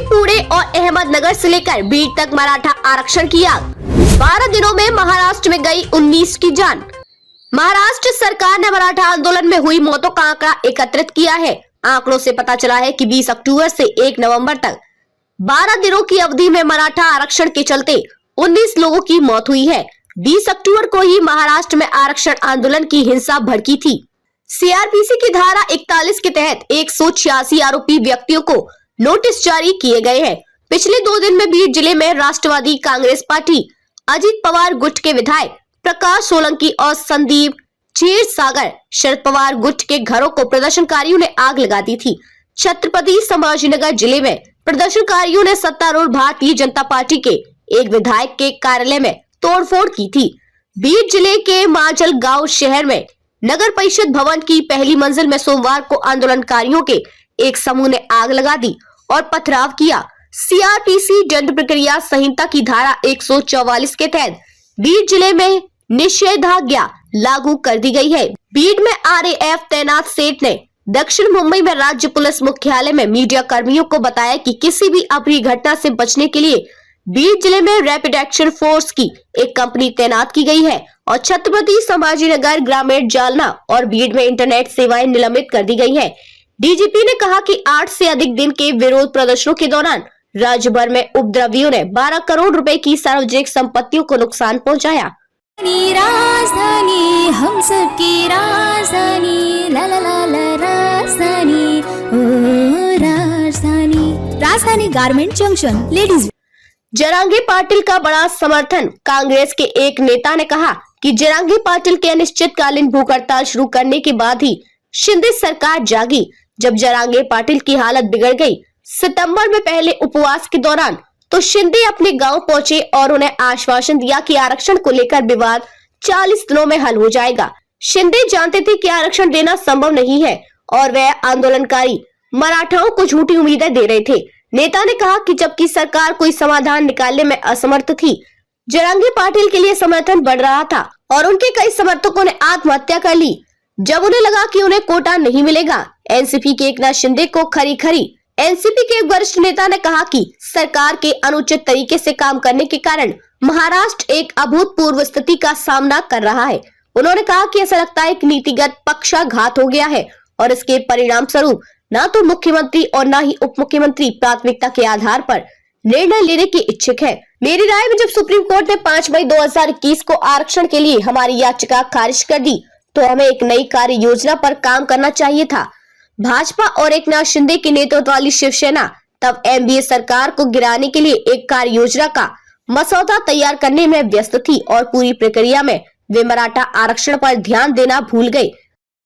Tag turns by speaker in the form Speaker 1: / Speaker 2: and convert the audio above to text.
Speaker 1: पुणे और अहमदनगर से लेकर बीड तक मराठा आरक्षण की आग। 12 दिनों में महाराष्ट्र में गई 19 की जान। महाराष्ट्र सरकार ने मराठा आंदोलन में हुई मौतों का आंकड़ा एकत्रित किया है। आंकड़ों से पता चला है कि 20 अक्टूबर से 1 नवंबर तक 12 दिनों की अवधि में मराठा आरक्षण के चलते 19 लोगों की मौत हुई है। 20 अक्टूबर को ही महाराष्ट्र में आरक्षण आंदोलन की हिंसा भड़की थी। सीआरपीसी की धारा 41 के तहत 186 आरोपी व्यक्तियों को नोटिस जारी किए गए हैं। पिछले 2 दिन में बीड जिले में राष्ट्रवादी कांग्रेस पार्टी अजीत पवार गुट के विधायक प्रकाश सोलंकी और संदीप क्षीरसागर शरद पवार गुट के घरों को प्रदर्शनकारियों ने आग लगा दी थी। छत्रपति संभाजीनगर जिले में प्रदर्शनकारियों ने सत्तारूढ़ भारतीय जनता पार्टी के एक विधायक के कार्यालय में तोड़फोड़ की थी। बीड जिले के माजल गांव शहर में नगर परिषद भवन की पहली मंजिल में सोमवार को आंदोलनकारियों के एक समूह ने आग लगा दी और पथराव किया। सीआरपीसी दंड प्रक्रिया संहिता की धारा 144 के तहत बीड जिले में निषेधाज्ञा लागू कर दी गई है। बीड में आरएएफ तैनात सेठ ने दक्षिण मुंबई में राज्य पुलिस मुख्यालय में मीडिया कर्मियों को बताया कि किसी भी अप्रिय घटना से बचने के लिए बीड जिले में रैपिड एक्शन फोर्स की एक कंपनी तैनात की गई है और छत्रपति संभाजीनगर, ग्रामीण, जालना और बीड में इंटरनेट सेवाएं निलंबित कर दी गई है। डीजीपी ने कहा कि 8 से अधिक दिन के विरोध प्रदर्शनों के दौरान राज्य भर में उपद्रवियों ने 12 करोड़ रुपए की सार्वजनिक संपत्तियों को नुकसान पहुंचाया।
Speaker 2: राजधानी हम सबकी राजधानी, ला ला ला ला राजधानी, ओ राजधानी garment junction ladies.
Speaker 1: Jarange Patil का बड़ा समर्थन। कांग्रेस के एक नेता ने कहा कि जरांगे पाटिल के अनिश्चितकालीन भूख हड़ताल शुरू करने के बाद ही शिंदे सरकार जागी। जब जरांगे पाटिल की हालत बिगड़ गई सितंबर में पहले उपवास के दौरान, तो शिंदे अपने गांव पहुंचे और उन्हें आश्वासन दिया कि आरक्षण को लेकर विवाद 40 दिनों में हल हो जाएगा। शिंदे जानते थे कि आरक्षण देना संभव नहीं है और वह आंदोलनकारी मराठाओं को झूठी उम्मीदें दे रहे थे। नेता ने कहा कि जबकि सरकार कोई समाधान निकालने में असमर्थ थी, जरांगे पाटिल के लिए समर्थन बढ़ रहा था और उनके कई समर्थकों ने आत्महत्या कर ली जब उन्हें लगा कि उन्हें कोटा नहीं मिलेगा। एनसीपी के एकनाथ शिंदे को खरी एनसीपी के एक वरिष्ठ नेता ने कहा कि सरकार के अनुचित तरीके से काम करने के कारण महाराष्ट्र एक अभूतपूर्व स्थिति का सामना कर रहा है। उन्होंने कहा कि ऐसा लगता है कि नीतिगत पक्षाघात हो गया है और इसके परिणाम स्वरूप न तो मुख्यमंत्री और न ही उप मुख्यमंत्री प्राथमिकता के आधार पर निर्णय लेने की इच्छुक है। मेरी राय में जब सुप्रीम कोर्ट ने 5 मई 2021 को आरक्षण के लिए हमारी याचिका खारिज कर दी, तो हमें एक नई कार्य योजना पर काम करना चाहिए था। भाजपा और एकनाथ शिंदे के नेतृत्व वाली शिवसेना तब एनडीए सरकार को गिराने के लिए एक कार्य योजना का मसौदा तैयार करने में व्यस्त थी और पूरी प्रक्रिया में वे मराठा आरक्षण पर ध्यान देना भूल गए।